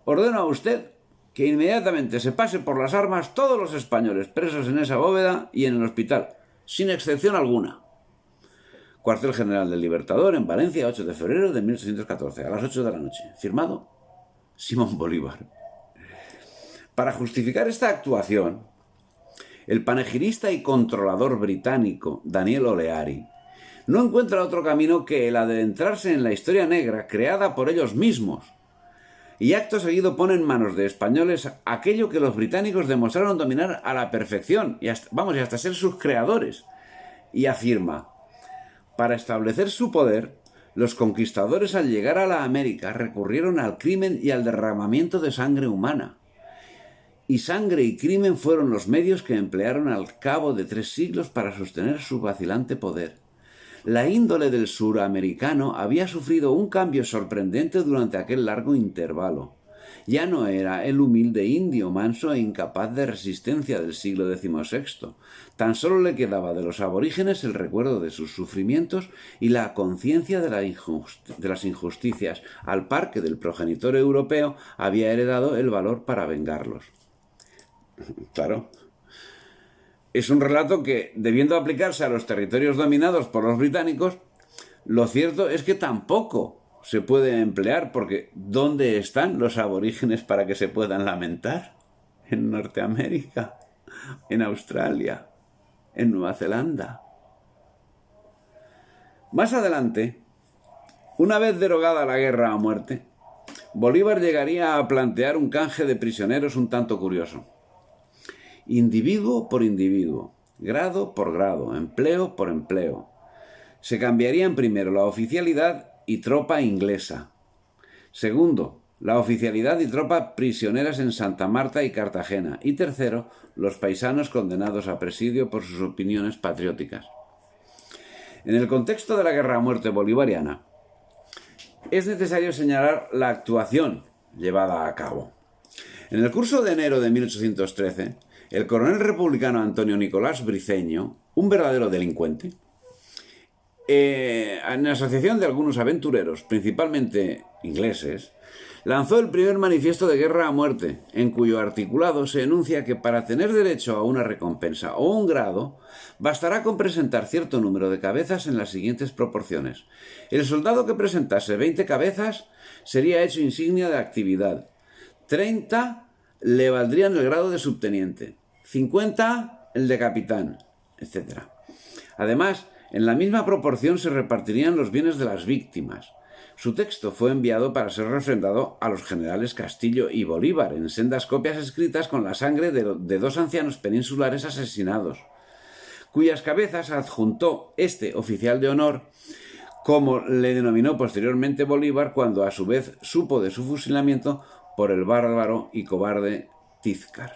ordeno a usted que inmediatamente se pase por las armas todos los españoles presos en esa bóveda y en el hospital, sin excepción alguna. Cuartel General del Libertador, en Valencia, 8 de febrero de 1814, a las 8 de la noche. Firmado Simón Bolívar. Para justificar esta actuación, el panegirista y controlador británico Daniel O'Leary no encuentra otro camino que el adentrarse en la historia negra creada por ellos mismos, y acto seguido pone en manos de españoles aquello que los británicos demostraron dominar a la perfección, y hasta ser sus creadores, y afirma: para establecer su poder, los conquistadores al llegar a la América recurrieron al crimen y al derramamiento de sangre humana. Y sangre y crimen fueron los medios que emplearon al cabo de 3 siglos para sostener su vacilante poder. La índole del suramericano había sufrido un cambio sorprendente durante aquel largo intervalo. Ya no era el humilde indio manso e incapaz de resistencia del siglo XVI. Tan solo le quedaba de los aborígenes el recuerdo de sus sufrimientos y la conciencia de las injusticias, al par que del progenitor europeo había heredado el valor para vengarlos. Claro. Es un relato que, debiendo aplicarse a los territorios dominados por los británicos, lo cierto es que tampoco se puede emplear, porque ¿dónde están los aborígenes para que se puedan lamentar? ¿En Norteamérica? ¿En Australia? ¿En Nueva Zelanda? Más adelante, una vez derogada la guerra a muerte, Bolívar llegaría a plantear un canje de prisioneros un tanto curioso. Individuo por individuo, grado por grado, empleo por empleo. Se cambiarían primero la oficialidad y tropa inglesa. Segundo, la oficialidad y tropa prisioneras en Santa Marta y Cartagena. Y tercero, los paisanos condenados a presidio por sus opiniones patrióticas. En el contexto de la guerra a muerte bolivariana, es necesario señalar la actuación llevada a cabo. En el curso de enero de 1813, el coronel republicano Antonio Nicolás Briceño, un verdadero delincuente, en asociación de algunos aventureros, principalmente ingleses, lanzó el primer manifiesto de guerra a muerte, en cuyo articulado se enuncia que para tener derecho a una recompensa o un grado, bastará con presentar cierto número de cabezas en las siguientes proporciones. El soldado que presentase 20 cabezas sería hecho insignia de actividad. 30 le valdrían el grado de subteniente, 50 el de capitán, etc. Además, en la misma proporción se repartirían los bienes de las víctimas. Su texto fue enviado para ser refrendado a los generales Castillo y Bolívar en sendas copias escritas con la sangre de dos ancianos peninsulares asesinados, cuyas cabezas adjuntó este oficial de honor, como le denominó posteriormente Bolívar cuando a su vez supo de su fusilamiento por el bárbaro y cobarde Tizcar.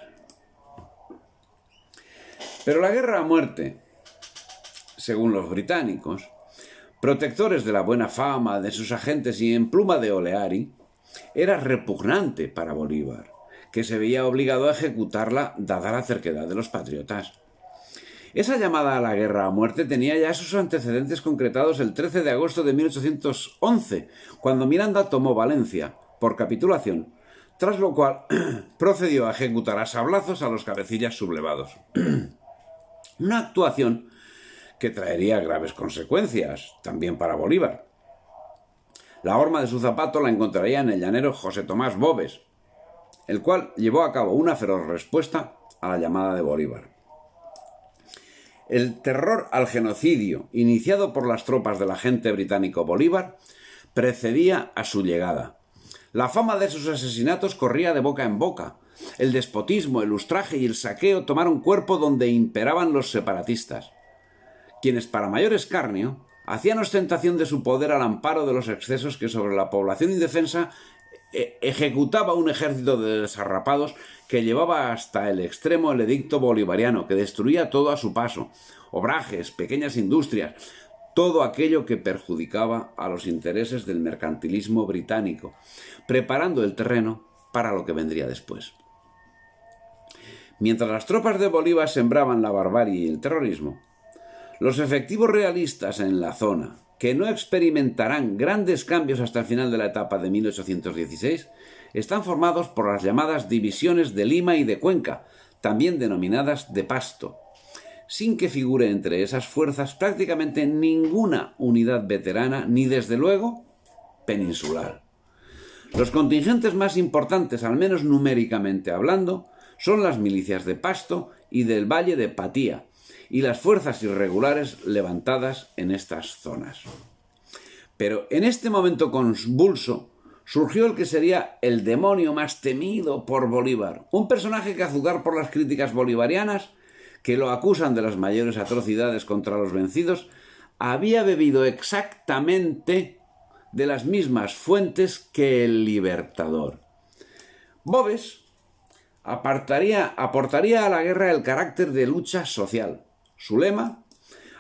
Pero la guerra a muerte, según los británicos, protectores de la buena fama de sus agentes y en pluma de Oleari, era repugnante para Bolívar, que se veía obligado a ejecutarla dada la cerquedad de los patriotas. Esa llamada a la guerra a muerte tenía ya sus antecedentes concretados el 13 de agosto de 1811, cuando Miranda tomó Valencia, por capitulación, tras lo cual procedió a ejecutar a sablazos a los cabecillas sublevados. Una actuación que traería graves consecuencias, también para Bolívar. La horma de su zapato la encontraría en el llanero José Tomás Boves, el cual llevó a cabo una feroz respuesta a la llamada de Bolívar. El terror al genocidio iniciado por las tropas del agente británico Bolívar precedía a su llegada. La fama de sus asesinatos corría de boca en boca. El despotismo, el ultraje y el saqueo tomaron cuerpo donde imperaban los separatistas, quienes para mayor escarnio hacían ostentación de su poder al amparo de los excesos que sobre la población indefensa ejecutaba un ejército de desarrapados que llevaba hasta el extremo el edicto bolivariano, que destruía todo a su paso, obrajes, pequeñas industrias, todo aquello que perjudicaba a los intereses del mercantilismo británico, preparando el terreno para lo que vendría después. Mientras las tropas de Bolívar sembraban la barbarie y el terrorismo, los efectivos realistas en la zona, que no experimentarán grandes cambios hasta el final de la etapa de 1816, están formados por las llamadas divisiones de Lima y de Cuenca, también denominadas de Pasto, sin que figure entre esas fuerzas prácticamente ninguna unidad veterana, ni desde luego peninsular. Los contingentes más importantes, al menos numéricamente hablando, son las milicias de Pasto y del Valle de Patía, y las fuerzas irregulares levantadas en estas zonas. Pero en este momento convulso surgió el que sería el demonio más temido por Bolívar, un personaje que, a juzgar por las críticas bolivarianas, que lo acusan de las mayores atrocidades contra los vencidos, había bebido exactamente de las mismas fuentes que el Libertador. Boves aportaría a la guerra el carácter de lucha social. Su lema: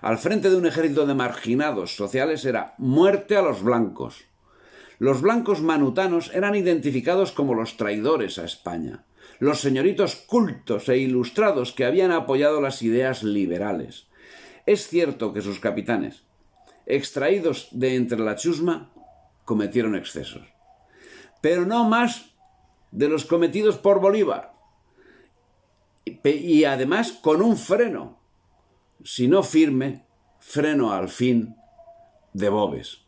al frente de un ejército de marginados sociales era muerte a los blancos. Los blancos manutanos eran identificados como los traidores a España, los señoritos cultos e ilustrados que habían apoyado las ideas liberales. Es cierto que sus capitanes, extraídos de entre la chusma, cometieron excesos, pero no más de los cometidos por Bolívar, y además con un freno, si no firme, freno al fin, de Boves.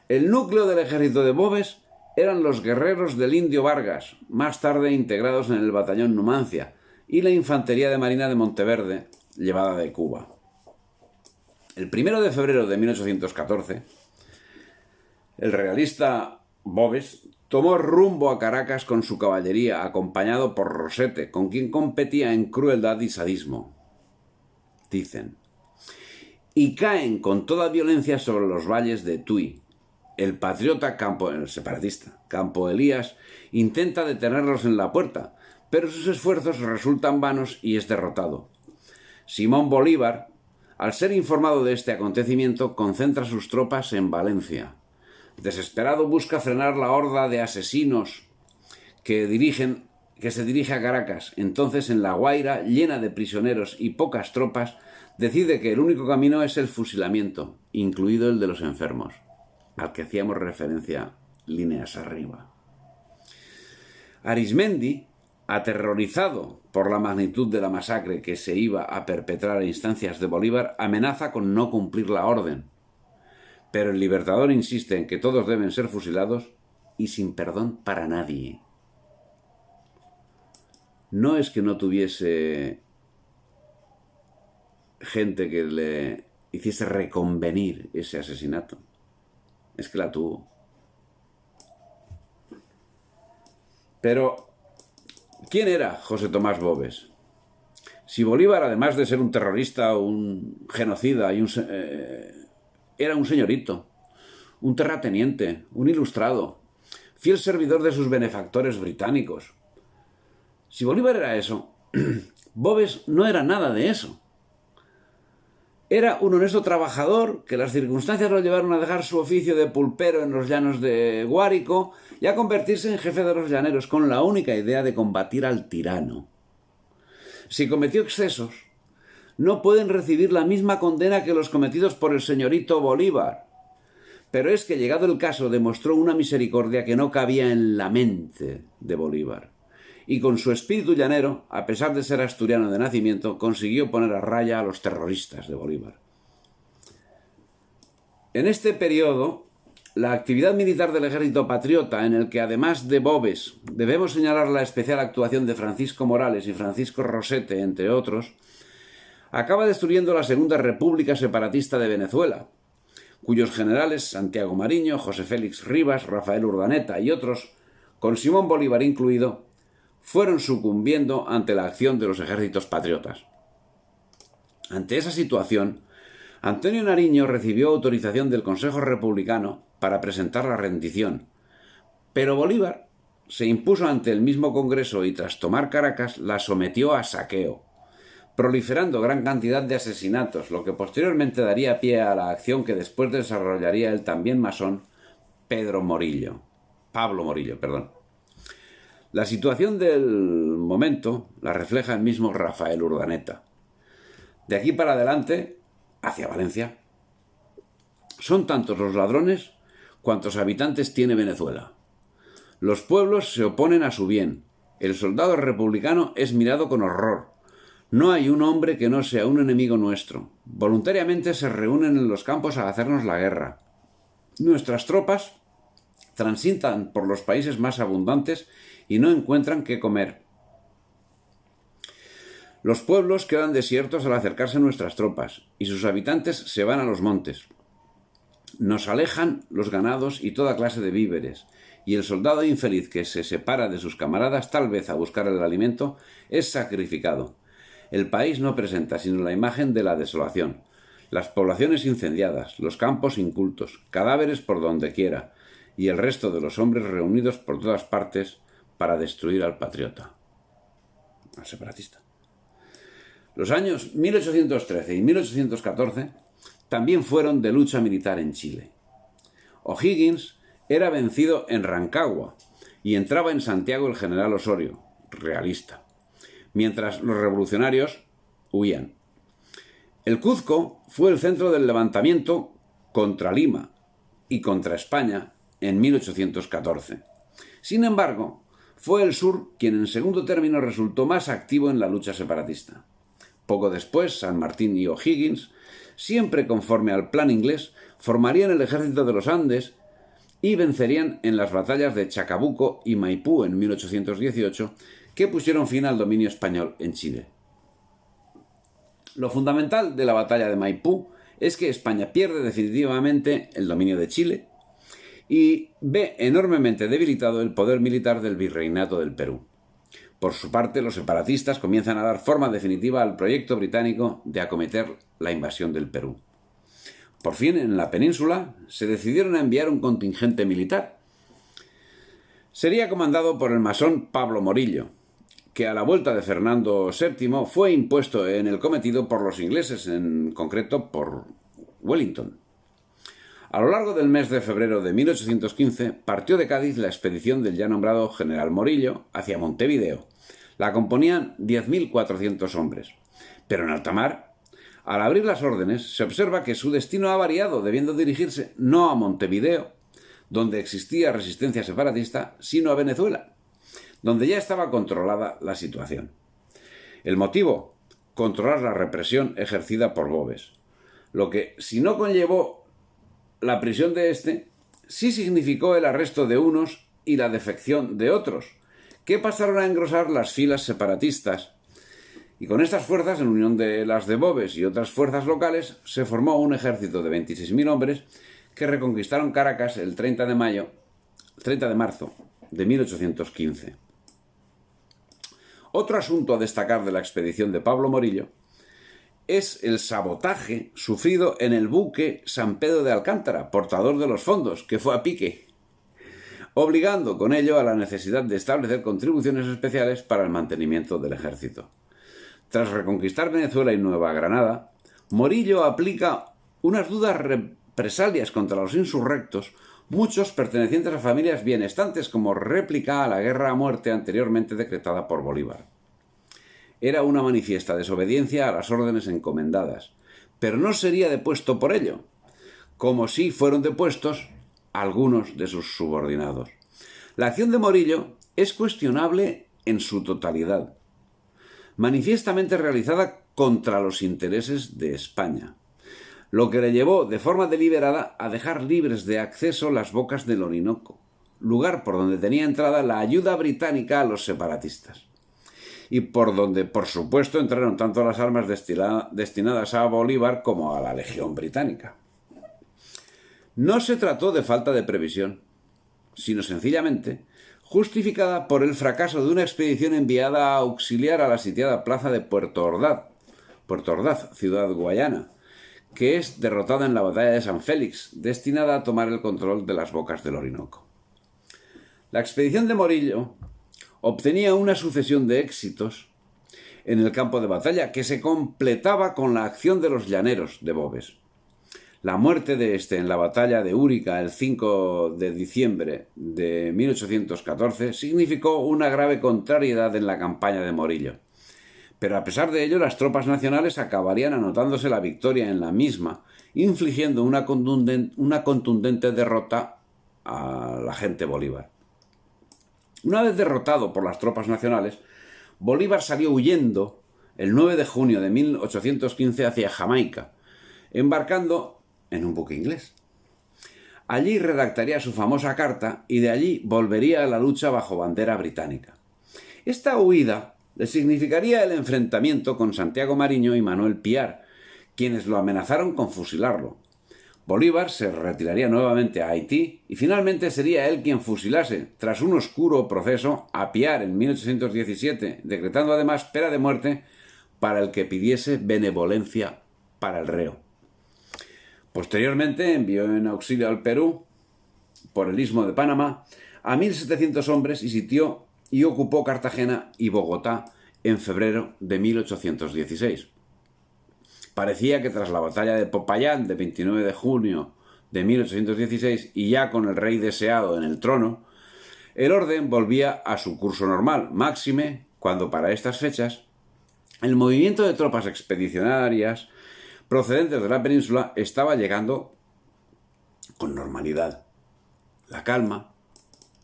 El núcleo del ejército de Boves eran los guerreros del Indio Vargas, más tarde integrados en el batallón Numancia, y la infantería de marina de Monteverde, llevada de Cuba. El 1 de febrero de 1814, el realista Boves tomó rumbo a Caracas con su caballería, acompañado por Rosete, con quien competía en crueldad y sadismo. Dicen, y caen con toda violencia sobre los valles de Tuy. El patriota el separatista Campo Elías intenta detenerlos en la puerta, pero sus esfuerzos resultan vanos y es derrotado. Simón Bolívar, al ser informado de este acontecimiento, concentra sus tropas en Valencia. Desesperado busca frenar la horda de asesinos que se dirige a Caracas. Entonces, en La Guaira, llena de prisioneros y pocas tropas, decide que el único camino es el fusilamiento, incluido el de los enfermos, al que hacíamos referencia líneas arriba. Arismendi, aterrorizado por la magnitud de la masacre que se iba a perpetrar a instancias de Bolívar, amenaza con no cumplir la orden. Pero el Libertador insiste en que todos deben ser fusilados y sin perdón para nadie. No es que no tuviese gente que le hiciese reconvenir ese asesinato. Es que la tuvo. Pero, ¿quién era José Tomás Boves? Si Bolívar, además de ser un terrorista, un genocida y era un señorito, un terrateniente, un ilustrado, fiel servidor de sus benefactores británicos. Si Bolívar era eso, Boves no era nada de eso. Era un honesto trabajador que las circunstancias lo llevaron a dejar su oficio de pulpero en los llanos de Guárico y a convertirse en jefe de los llaneros con la única idea de combatir al tirano. Si cometió excesos, no pueden recibir la misma condena que los cometidos por el señorito Bolívar. Pero es que, llegado el caso, demostró una misericordia que no cabía en la mente de Bolívar. Y con su espíritu llanero, a pesar de ser asturiano de nacimiento, consiguió poner a raya a los terroristas de Bolívar. En este periodo, la actividad militar del ejército patriota, en el que además de Boves debemos señalar la especial actuación de Francisco Morales y Francisco Rosete, entre otros, acaba destruyendo la Segunda República Separatista de Venezuela, cuyos generales Santiago Mariño, José Félix Rivas, Rafael Urdaneta y otros, con Simón Bolívar incluido, fueron sucumbiendo ante la acción de los ejércitos patriotas. Ante esa situación, Antonio Nariño recibió autorización del Consejo Republicano para presentar la rendición, pero Bolívar se impuso ante el mismo Congreso y, tras tomar Caracas, la sometió a saqueo, proliferando gran cantidad de asesinatos, lo que posteriormente daría pie a la acción que después desarrollaría el también masón Pablo Morillo. La situación del momento la refleja el mismo Rafael Urdaneta. De aquí para adelante, hacia Valencia, son tantos los ladrones cuantos habitantes tiene Venezuela. Los pueblos se oponen a su bien. El soldado republicano es mirado con horror. No hay un hombre que no sea un enemigo nuestro. Voluntariamente se reúnen en los campos a hacernos la guerra. Nuestras tropas transitan por los países más abundantes y no encuentran qué comer. Los pueblos quedan desiertos al acercarse nuestras tropas, y sus habitantes se van a los montes. Nos alejan los ganados y toda clase de víveres, y el soldado infeliz que se separa de sus camaradas, tal vez a buscar el alimento, es sacrificado. El país no presenta sino la imagen de la desolación, las poblaciones incendiadas, los campos incultos, cadáveres por donde quiera, y el resto de los hombres reunidos por todas partes para destruir al patriota, al separatista. Los años 1813 y 1814 también fueron de lucha militar en Chile. O'Higgins era vencido en Rancagua y entraba en Santiago el general Osorio, realista, mientras los revolucionarios huían. El Cuzco fue el centro del levantamiento contra Lima y contra España en 1814. Sin embargo, fue el sur quien en segundo término resultó más activo en la lucha separatista. Poco después, San Martín y O'Higgins, siempre conforme al plan inglés, formarían el ejército de los Andes y vencerían en las batallas de Chacabuco y Maipú en 1818, que pusieron fin al dominio español en Chile. Lo fundamental de la batalla de Maipú es que España pierde definitivamente el dominio de Chile y ve enormemente debilitado el poder militar del virreinato del Perú. Por su parte, los separatistas comienzan a dar forma definitiva al proyecto británico de acometer la invasión del Perú. Por fin, en la península, se decidieron a enviar un contingente militar. Sería comandado por el masón Pablo Morillo, que a la vuelta de Fernando VII fue impuesto en el cometido por los ingleses, en concreto por Wellington. A lo largo del mes de febrero de 1815 partió de Cádiz la expedición del ya nombrado general Morillo hacia Montevideo. La componían 10.400 hombres. Pero en alta mar, al abrir las órdenes, se observa que su destino ha variado, debiendo dirigirse no a Montevideo, donde existía resistencia separatista, sino a Venezuela, donde ya estaba controlada la situación. El motivo: controlar la represión ejercida por Boves, lo que, si no conllevó la prisión de este, sí significó el arresto de unos y la defección de otros, que pasaron a engrosar las filas separatistas. Y con estas fuerzas, en unión de las de Boves y otras fuerzas locales, se formó un ejército de 26.000 hombres que reconquistaron Caracas el 30 de marzo de 1815. Otro asunto a destacar de la expedición de Pablo Morillo es el sabotaje sufrido en el buque San Pedro de Alcántara, portador de los fondos, que fue a pique, obligando con ello a la necesidad de establecer contribuciones especiales para el mantenimiento del ejército. Tras reconquistar Venezuela y Nueva Granada, Morillo aplica unas duras represalias contra los insurrectos, muchos pertenecientes a familias bienestantes, como réplica a la guerra a muerte anteriormente decretada por Bolívar. Era una manifiesta desobediencia a las órdenes encomendadas, pero no sería depuesto por ello, como sí fueron depuestos algunos de sus subordinados. La acción de Morillo es cuestionable en su totalidad, manifiestamente realizada contra los intereses de España, lo que le llevó de forma deliberada a dejar libres de acceso las bocas del Orinoco, lugar por donde tenía entrada la ayuda británica a los separatistas, y por donde, por supuesto, entraron tanto las armas destinadas a Bolívar como a la Legión Británica. No se trató de falta de previsión, sino sencillamente justificada por el fracaso de una expedición enviada a auxiliar a la sitiada plaza de Puerto Ordaz, ciudad guayana, que es derrotada en la batalla de San Félix, destinada a tomar el control de las bocas del Orinoco. La expedición de Morillo obtenía una sucesión de éxitos en el campo de batalla que se completaba con la acción de los llaneros de Boves. La muerte de este en la batalla de Úrica el 5 de diciembre de 1814 significó una grave contrariedad en la campaña de Morillo. Pero a pesar de ello, las tropas nacionales acabarían anotándose la victoria en la misma, infligiendo una contundente derrota al agente Bolívar. Una vez derrotado por las tropas nacionales, Bolívar salió huyendo el 9 de junio de 1815 hacia Jamaica, embarcando en un buque inglés. Allí redactaría su famosa carta y de allí volvería a la lucha bajo bandera británica. Esta huida le significaría el enfrentamiento con Santiago Mariño y Manuel Piar, quienes lo amenazaron con fusilarlo. Bolívar se retiraría nuevamente a Haití y finalmente sería él quien fusilase, tras un oscuro proceso, a Piar en 1817, decretando además pena de muerte para el que pidiese benevolencia para el reo. Posteriormente envió en auxilio al Perú, por el Istmo de Panamá, a 1.700 hombres y sitió y ocupó Cartagena y Bogotá en febrero de 1816. Parecía que tras la batalla de Popayán de 29 de junio de 1816 y ya con el rey deseado en el trono, el orden volvía a su curso normal, máxime cuando para estas fechas el movimiento de tropas expedicionarias procedentes de la península estaba llegando con normalidad. La calma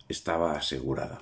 estaba asegurada.